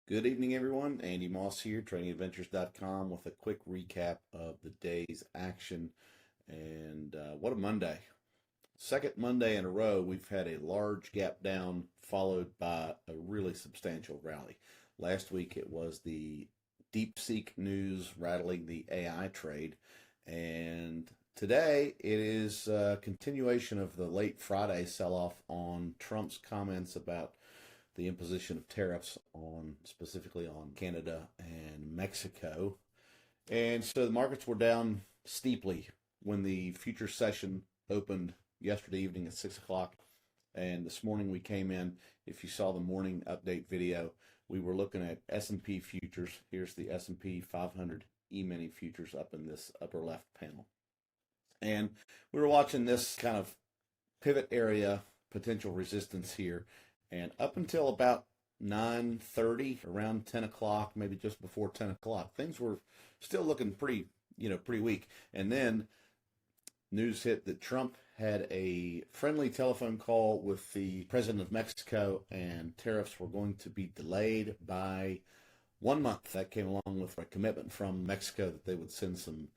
Good evening, everyone. Andy Moss here, tradingadventures.com, with a quick recap of the day's action. And what a Monday. Second Monday in a row, we've had a large gap down followed by a really substantial rally. Last week, it was the DeepSeek news rattling the AI trade. And today, it is a continuation of the late Friday sell-off on Trump's comments about the imposition of tariffs on specifically on Canada and Mexico. And so the markets were down steeply when the future session opened yesterday evening at 6 o'clock. And this morning we came in, if you saw the morning update video, we were looking at S&P futures. Here's the S&P 500 E-mini futures up in this upper left panel. And we were watching this kind of pivot area, potential resistance here. And up until about 9:30, around 10 o'clock, maybe just before 10 o'clock, things were still looking pretty weak. And then news hit that Trump had a friendly telephone call with the president of Mexico, and tariffs were going to be delayed by 1 month. That came along with a commitment from Mexico that they would send some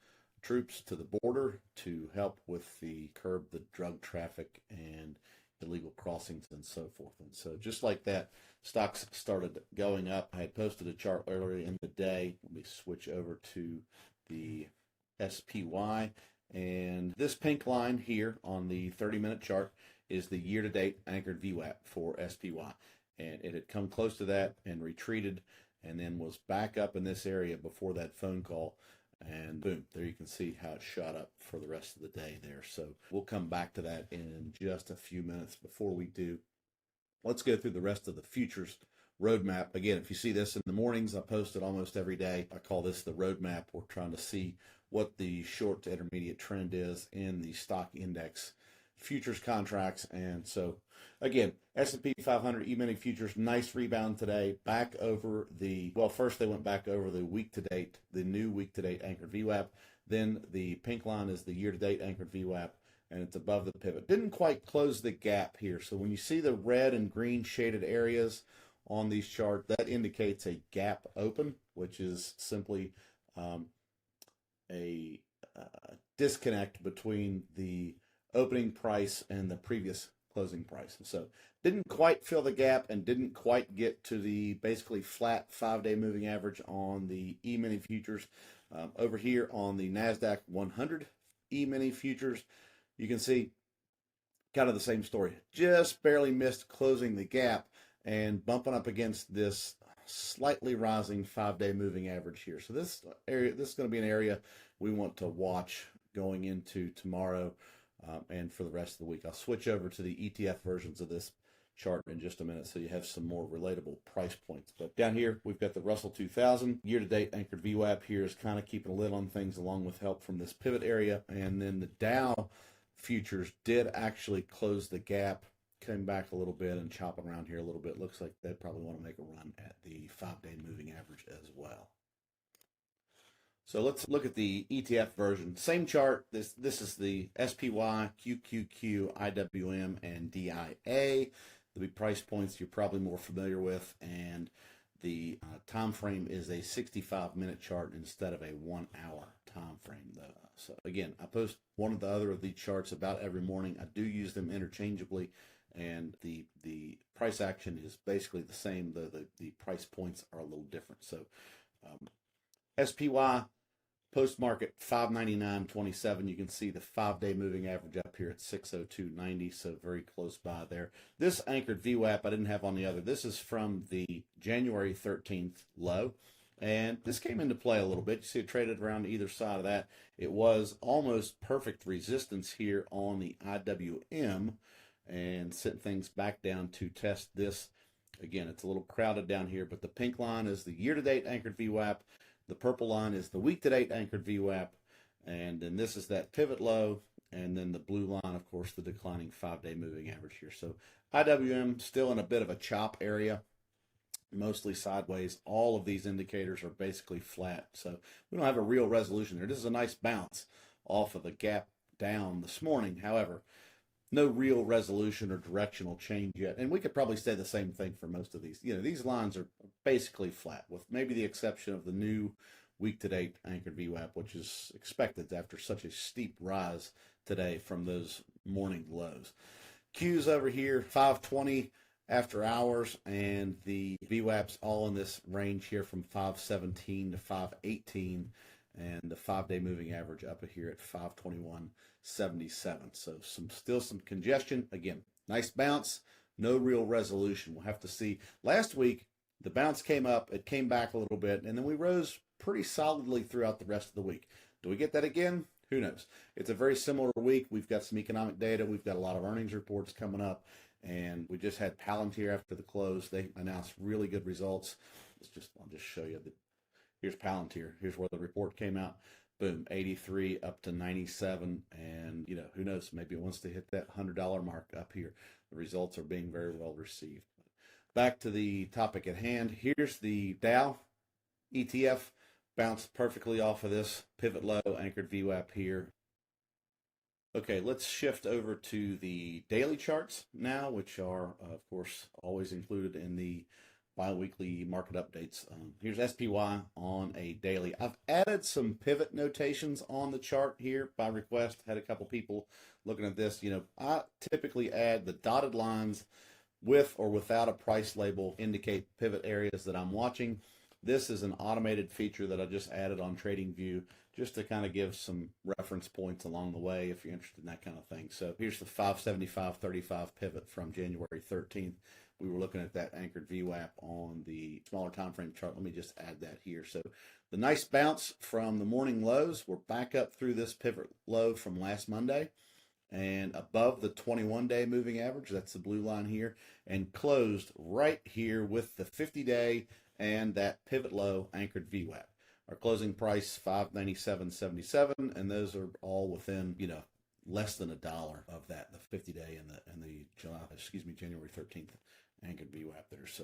troops to the border to help with the curb the drug traffic and illegal crossings and so forth. And so just like that, stocks started going up. I had posted a chart earlier in the day. Let me switch over to the SPY. And this pink line here on the 30-minute chart is the year-to-date anchored VWAP for SPY. And it had come close to that and retreated and then was back up in this area before that phone call. And boom, there you can see how it shot up for the rest of the day there. So we'll come back to that in just a few minutes. Before we do, let's go through the rest of the futures roadmap. Again, if you see this in the mornings, I post it almost every day. I call this the roadmap. We're trying to see what the short to intermediate trend is in the stock index futures contracts. And so again, S&P 500 E-mini futures, nice rebound today, back over the, well, first they went back over the week to date, the new week to date anchored VWAP. Then the pink line is the year to date anchored VWAP, and it's above the pivot. Didn't quite close the gap here. So when you see the red and green shaded areas on these charts, that indicates a gap open, which is simply a disconnect between the opening price and the previous closing price. So didn't quite fill the gap and didn't quite get to the basically flat 5-day moving average on the E-mini futures. Over here on the NASDAQ 100 E-mini futures, you can see kind of the same story. Just barely missed closing the gap and bumping up against this slightly rising 5-day moving average here. So this is going to be an area we want to watch going into tomorrow and for the rest of the week. I'll switch over to the ETF versions of this chart in just a minute so you have some more relatable price points. But down here, we've got the Russell 2000. Year-to-date anchored VWAP here is kind of keeping a lid on things along with help from this pivot area. And then the Dow futures did actually close the gap, came back a little bit and chopping around here a little bit. Looks like they probably want to make a run at the 5-day moving average as well. So let's look at the ETF version. Same chart. This is the SPY, QQQ, IWM, and DIA. The big price points you're probably more familiar with, and the time frame is a 65-minute chart instead of a 1-hour time frame, though. So again, I post one or the other of these charts about every morning. I do use them interchangeably, and the price action is basically the same. The price points are a little different. So SPY post market 599.27. You can see the 5-day moving average up here at 602.90, so very close by there. This anchored VWAP I didn't have on the other. This is from the January 13th low, and this came into play a little bit. You see it traded around either side of that. It was almost perfect resistance here on the IWM and sent things back down to test this. Again, it's a little crowded down here, but the pink line is the year-to-date anchored VWAP. The purple line is the week-to-date anchored VWAP, and then this is that pivot low, and then the blue line, of course, the declining 5-day moving average here. So IWM still in a bit of a chop area. mostly sideways. All of these indicators are basically flat. So we don't have a real resolution there. This is a nice bounce off of the gap down this morning. However, no real resolution or directional change yet. And we could probably say the same thing for most of these. These lines are basically flat, with maybe the exception of the new week to date anchored VWAP, which is expected after such a steep rise today from those morning lows. Q's over here, 520 after hours, and the VWAP's all in this range here from 517 to 518, and the 5-day moving average up here at 521.77. So still some congestion. Again, nice bounce, no real resolution. We'll have to see. Last week, the bounce came up, it came back a little bit, and then we rose pretty solidly throughout the rest of the week. Do we get that again? Who knows? It's a very similar week. We've got some economic data. We've got a lot of earnings reports coming up. And we just had Palantir after the close. They announced really good results. I'll just show you. Here's Palantir. Here's where the report came out. Boom, 83 up to 97. And, who knows? Maybe it wants to hit that $100 mark up here. The results are being very well received. Back to the topic at hand. Here's the Dow ETF. Bounced perfectly off of this pivot low anchored VWAP here. Okay, let's shift over to the daily charts now, which are, of course, always included in the bi-weekly market updates. Here's SPY on a daily. I've added some pivot notations on the chart here by request. Had a couple people looking at this. I typically add the dotted lines with or without a price label, indicate pivot areas that I'm watching. This is an automated feature that I just added on TradingView just to kind of give some reference points along the way if you're interested in that kind of thing. So here's the 575.35 pivot from January 13th. We were looking at that anchored VWAP on the smaller time frame chart. Let me just add that here. So the nice bounce from the morning lows, we're back up through this pivot low from last Monday and above the 21-day moving average. That's the blue line here, and closed right here with the 50-day and that pivot low anchored VWAP. Our closing price, $597.77, and those are all within, less than $1 of that, the 50-day and the January 13th anchored VWAP there. So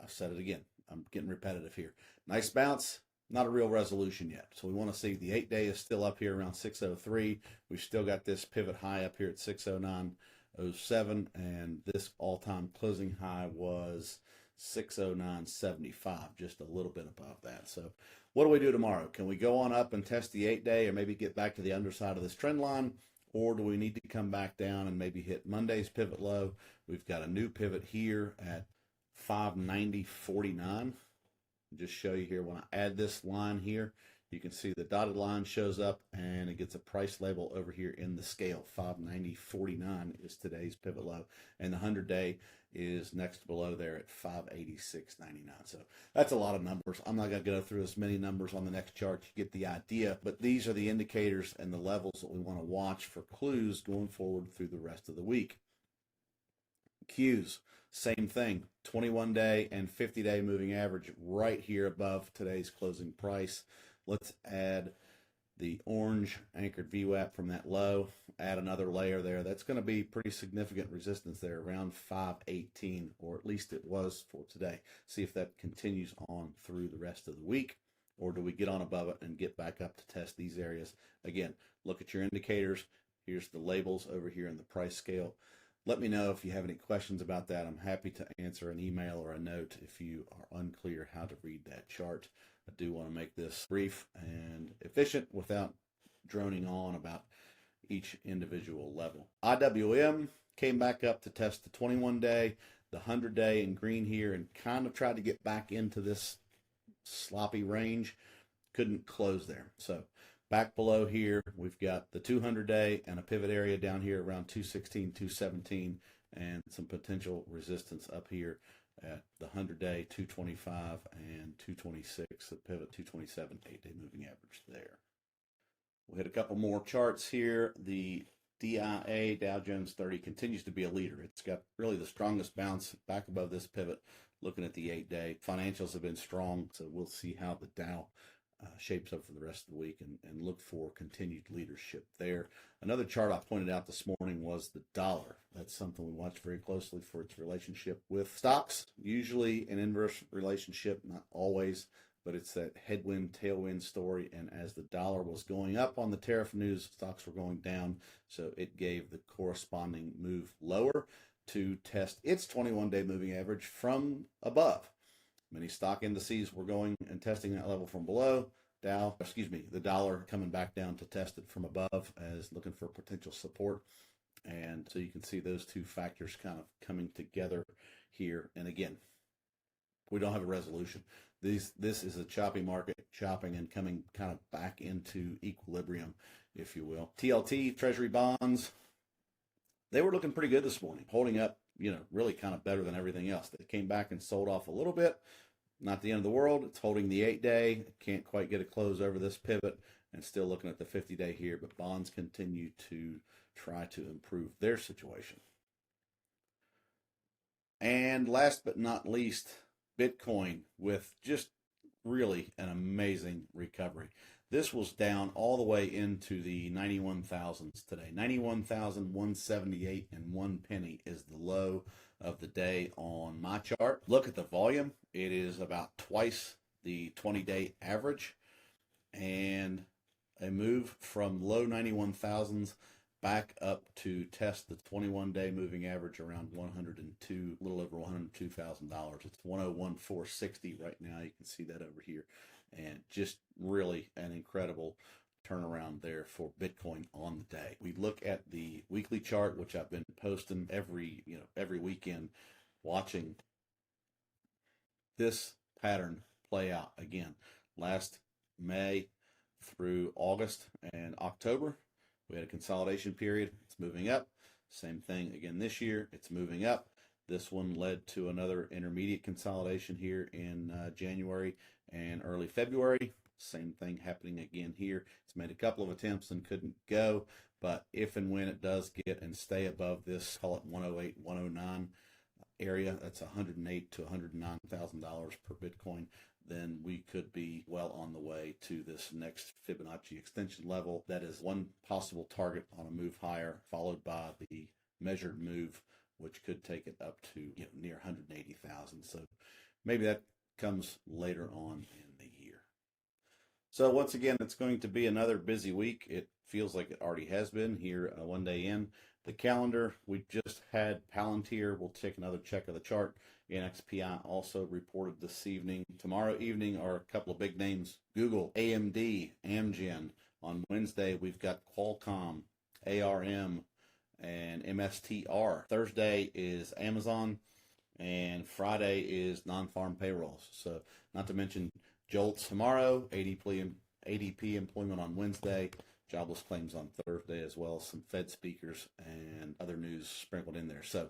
I've said it again. I'm getting repetitive here. Nice bounce, not a real resolution yet. So we want to see the 8-day is still up here around 603. We've still got this pivot high up here at 609.07, and this all-time closing high was 609.75, just a little bit above that. So what do we do tomorrow? Can we go on up and test the 8-day or maybe get back to the underside of this trend line? Or do we need to come back down and maybe hit Monday's pivot low? We've got a new pivot here at 590.49. Just show you here when I add this line here, you can see the dotted line shows up and it gets a price label over here in the scale. 590.49 is today's pivot low, and the 100-day is next below there at 586.99. So that's a lot of numbers. I'm not going to go through as many numbers on the next chart. You get the idea, but these are the indicators and the levels that we want to watch for clues going forward through the rest of the week. Qs, same thing, 21-day and 50-day moving average right here above today's closing price. Let's add the orange anchored VWAP from that low, add another layer there. That's going to be pretty significant resistance there around 518, or at least it was for today. See if that continues on through the rest of the week, or do we get on above it and get back up to test these areas? Again, look at your indicators. Here's the labels over here in the price scale. Let me know if you have any questions about that. I'm happy to answer an email or a note if you are unclear how to read that chart. I do want to make this brief and efficient without droning on about each individual level. IWM came back up to test the 21-day, the 100-day in green here, and kind of tried to get back into this sloppy range. Couldn't close there. So back below here, we've got the 200-day and a pivot area down here around 216, 217, and some potential resistance up here at the 100-day, 225 and 226, the pivot 227, 8-day moving average there. We'll hit a couple more charts here. The DIA, Dow Jones 30, continues to be a leader. It's got really the strongest bounce back above this pivot. Looking at the 8-day, financials have been strong, so we'll see how the Dow shapes up for the rest of the week, and look for continued leadership there. Another chart I pointed out this morning was the dollar. That's something we watch very closely for its relationship with stocks, usually an inverse relationship, not always, but it's that headwind, tailwind story. And as the dollar was going up on the tariff news, stocks were going down. So it gave the corresponding move lower to test its 21-day moving average from above. Many stock indices were going and testing that level from below. The dollar coming back down to test it from above as looking for potential support. And so you can see those two factors kind of coming together here. And again, we don't have a resolution. This is a choppy market, chopping and coming kind of back into equilibrium, if you will. TLT, Treasury bonds, they were looking pretty good this morning, holding up, really kind of better than everything else. They came back and sold off a little bit. Not the end of the world. It's holding the 8-day. Can't quite get a close over this pivot, and still looking at the 50-day here, but bonds continue to try to improve their situation. And last but not least, Bitcoin, with just really an amazing recovery. This was down all the way into the 91,000s today. 91,178 and 1 penny is the low of the day on my chart. Look at the volume. It is about twice the 20-day average, and a move from low 91,000s back up to test the 21-day moving average around 102, a little over $102,000. It's 101,460 right now. You can see that over here, and just really an incredible turnaround there for Bitcoin on the day. We look at the weekly chart, which I've been posting every weekend, watching this pattern play out again. Last May through August and October, we had a consolidation period. It's moving up. Same thing again this year. It's moving up. This one led to another intermediate consolidation here in January and early February. Same thing happening again here. It's made a couple of attempts and couldn't go, but if and when it does get and stay above this, call it 108, 109 area, that's $108,000 to $109,000 per Bitcoin, then we could be well on the way to this next Fibonacci extension level. That is one possible target on a move higher, followed by the measured move, which could take it up to near 180,000. So maybe that comes later on in the year. So once again, it's going to be another busy week. It feels like it already has been here one day in. The calendar, we just had Palantir. We'll take another check of the chart. NXPI also reported this evening. Tomorrow evening are a couple of big names: Google, AMD, AMGN. On Wednesday, we've got Qualcomm, ARM, and MSTR. Thursday is Amazon, and Friday is non-farm payrolls. So not to mention JOLTS tomorrow, ADP employment on Wednesday, jobless claims on Thursday, as well as some Fed speakers and other news sprinkled in there. So,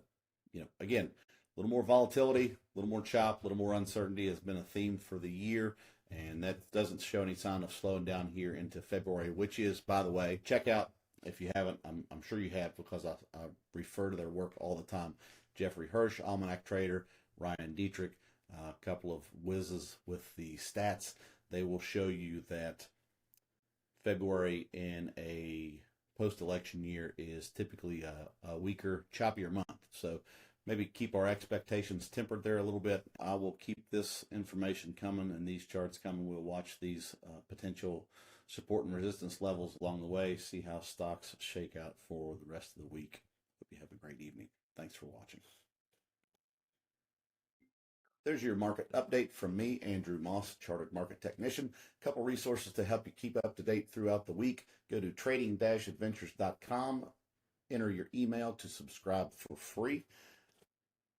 again, a little more volatility, a little more chop, a little more uncertainty has been a theme for the year, and that doesn't show any sign of slowing down here into February, which is, by the way, check out, if you haven't, I'm sure you have, because I refer to their work all the time. Jeffrey Hirsch, Almanac Trader, Ryan Dietrich, a couple of whizzes with the stats. They will show you that February in a post-election year is typically a weaker, choppier month. So maybe keep our expectations tempered there a little bit. I will keep this information coming and these charts coming. We'll watch these potential support and resistance levels along the way, see how stocks shake out for the rest of the week. Hope you have a great evening. Thanks for watching. There's your market update from me, Andrew Moss, Chartered Market Technician. A couple resources to help you keep up to date throughout the week. Go to trading-adventures.com. Enter your email to subscribe for free.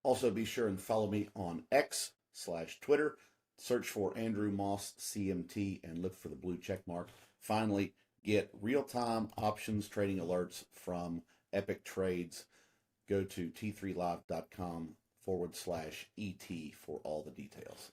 Also, be sure and follow me on X/Twitter. Search for Andrew Moss CMT and look for the blue check mark. Finally, get real-time options trading alerts from Epic Trades. Go to t3live.com/ET for all the details.